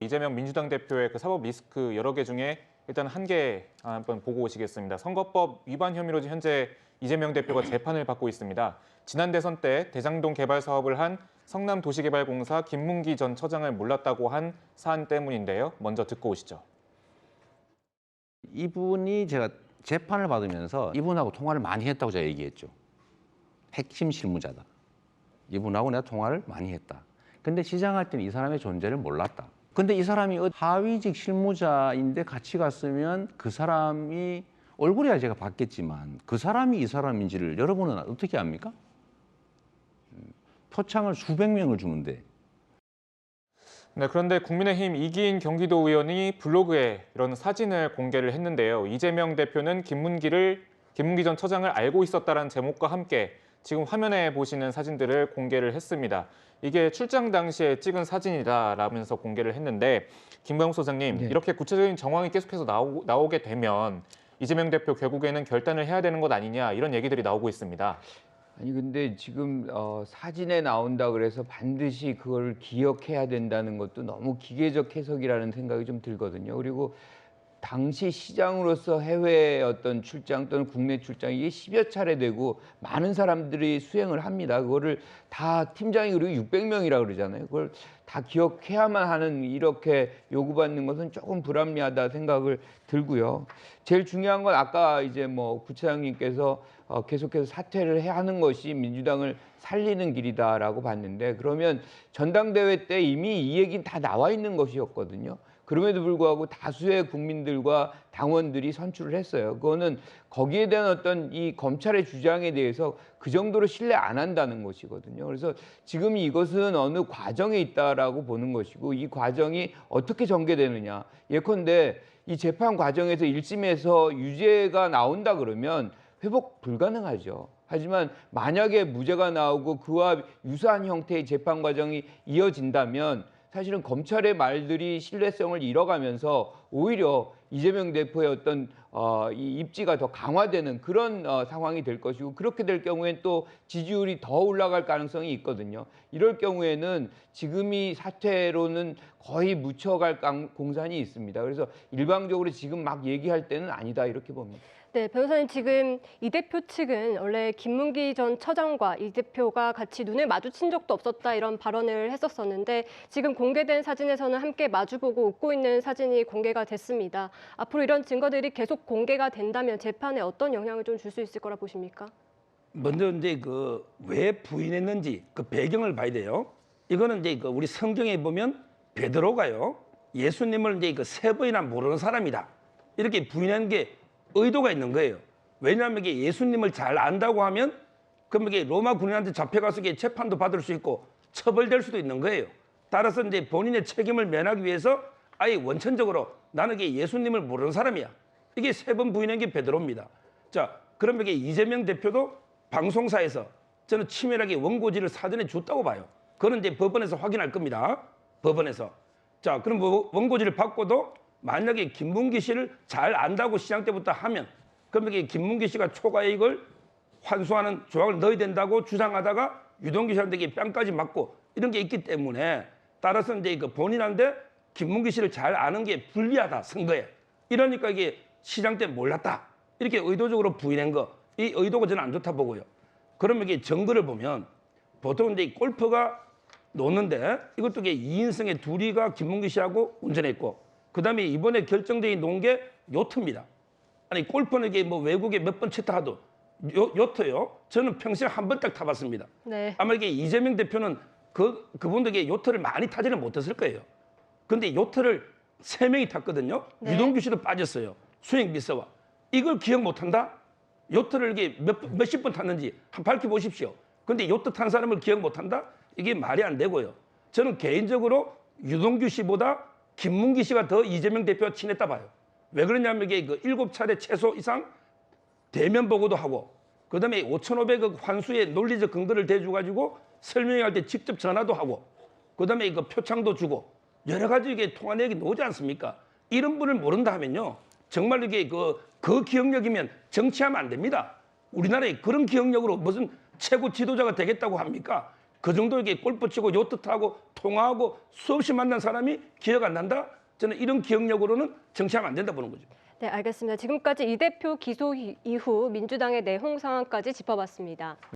이재명 민주당 대표의 그 사법 리스크 여러 개 중에 일단 한 개 한번 보고 오시겠습니다. 선거법 위반 혐의로 현재 이재명 대표가 재판을 받고 있습니다. 지난 대선 때 대장동 개발 사업을 한 성남도시개발공사 김문기 전 처장을 몰랐다고 한 사안 때문인데요. 먼저 듣고 오시죠. 이분이 제가 재판을 받으면서 이분하고 통화를 많이 했다고 제가 얘기했죠. 핵심 실무자다. 이분하고 내가 통화를 많이 했다. 근데 시장할 때는 이 사람의 존재를 몰랐다. 근데 이 사람이 하위직 실무자인데 같이 갔으면 그 사람이 얼굴이야 제가 봤겠지만 그 사람이 이 사람인지를 여러분은 어떻게 압니까? 표창을 수백 명을 주는데. 네, 그런데 국민의힘 이기인 경기도 의원이 블로그에 이런 사진을 공개를 했는데요. 이재명 대표는 김문기 전 처장을 알고 있었다라는 제목과 함께 지금 화면에 보시는 사진들을 공개를 했습니다. 이게 출장 당시에 찍은 사진이다라면서 공개를 했는데 김광욱 소장님, 네. 이렇게 구체적인 정황이 계속해서 나오게 되면 이재명 대표 결국에는 결단을 해야 되는 것 아니냐 이런 얘기들이 나오고 있습니다. 아니 근데 지금 사진에 나온다 그래서 반드시 그걸 기억해야 된다는 것도 너무 기계적 해석이라는 생각이 좀 들거든요. 그리고 당시 시장으로서 해외 어떤 출장 또는 국내 출장 이게 10여 차례 되고 많은 사람들이 수행을 합니다. 그거를 다 팀장이 그리고 600명이라고 그러잖아요. 그걸 다 기억해야만 하는 이렇게 요구받는 것은 조금 불합리하다 생각을 들고요. 제일 중요한 건 아까 이제 뭐 구차장님께서 계속해서 사퇴를 해야 하는 것이 민주당을 살리는 길이다라고 봤는데 그러면 전당대회 때 이미 이 얘기는 다 나와 있는 것이었거든요. 그럼에도 불구하고 다수의 국민들과 당원들이 선출을 했어요. 그거는 거기에 대한 어떤 이 검찰의 주장에 대해서 그 정도로 신뢰 안 한다는 것이거든요. 그래서 지금 이것은 어느 과정에 있다라고 보는 것이고 이 과정이 어떻게 전개되느냐. 예컨대 이 재판 과정에서 1심에서 유죄가 나온다 그러면 회복 불가능하죠. 하지만 만약에 무죄가 나오고 그와 유사한 형태의 재판 과정이 이어진다면 사실은 검찰의 말들이 신뢰성을 잃어가면서 오히려 이재명 대표의 어떤 이 입지가 더 강화되는 그런 상황이 될 것이고 그렇게 될 경우엔 또 지지율이 더 올라갈 가능성이 있거든요. 이럴 경우에는 지금이 사퇴로는 거의 묻혀갈 공산이 있습니다. 그래서 일방적으로 지금 막 얘기할 때는 아니다 이렇게 봅니다. 네, 변호사님 지금 이 대표 측은 원래 김문기 전 처장과 이 대표가 같이 눈을 마주친 적도 없었다 이런 발언을 했었었는데 지금 공개된 사진에서는 함께 마주보고 웃고 있는 사진이 공개가 됐습니다. 앞으로 이런 증거들이 계속 공개가 된다면 재판에 어떤 영향을 좀 줄 수 있을 거라 보십니까? 먼저 이제 그 왜 부인했는지 그 배경을 봐야 돼요. 이거는 이제 그 우리 성경에 보면 베드로가요 예수님을 이제 그 세 번이나 모르는 사람이다 이렇게 부인한 게 의도가 있는 거예요. 왜냐하면 이게 예수님을 잘 안다고 하면 그럼 이게 로마 군인한테 잡혀가서 이게 재판도 받을 수 있고 처벌될 수도 있는 거예요. 따라서 이제 본인의 책임을 면하기 위해서 아예 원천적으로 나는 이게 예수님을 모르는 사람이야. 이게 세 번 부인한 게 베드로입니다. 자, 그럼 이게 이재명 대표도 방송사에서 저는 치밀하게 원고지를 사전에 줬다고 봐요. 그건 이제 법원에서 확인할 겁니다. 법원에서. 자, 그럼 원고지를 받고도 만약에 김문기 씨를 잘 안다고 시장 때부터 하면 그럼 이게 김문기 씨가 초과이익을 환수하는 조항을 넣어야 된다고 주장하다가 유동규 씨한테 뺨까지 맞고 이런 게 있기 때문에 따라서 이제 그 본인한테 김문기 씨를 잘 아는 게 불리하다 선거에 이러니까 이게 시장 때 몰랐다 이렇게 의도적으로 부인한 거 이 의도가 저는 안 좋다 보고요. 그러면 이게 증거를 보면 보통 이제 골프가 노는데 이것도 이게 2인승의 둘이가 김문기 씨하고 운전했고 그다음에 이번에 결정적인 놓은 게 요트입니다. 아니 골프는 이게 뭐 외국에 몇 번 쳤다 하도 요트요. 저는 평생 한 번 딱 타봤습니다. 네. 아마 이게 이재명 대표는 그분도 이게 요트를 많이 타지는 못했을 거예요. 근데 요트를 3명이 탔거든요. 네. 유동규 씨도 빠졌어요. 수행 비서와. 이걸 기억 못한다? 요트를 이게 몇십 번 탔는지 한번 밝혀보십시오. 근데 요트 탄 사람을 기억 못한다? 이게 말이 안 되고요. 저는 개인적으로 유동규 씨보다 김문기 씨가 더 이재명 대표와 친했다 봐요. 왜 그러냐면 이게 그 7차례 최소 이상 대면 보고도 하고 그다음에 5,500억 환수의 논리적 근거를 대주가지고 설명할 때 직접 전화도 하고 그다음에 그 표창도 주고 여러 가지 이게 통화 내역이 나오지 않습니까? 이런 분을 모른다 하면요. 정말 이게 그 기억력이면 정치하면 안 됩니다. 우리나라에 그런 기억력으로 무슨 최고 지도자가 되겠다고 합니까? 그 정도 이렇게 골프 치고 요트 타고 통화하고 수없이 만난 사람이 기억 안 난다? 저는 이런 기억력으로는 정치하면 안 된다 보는 거죠. 네, 알겠습니다. 지금까지 이 대표 기소 이후 민주당의 내홍 상황까지 짚어봤습니다.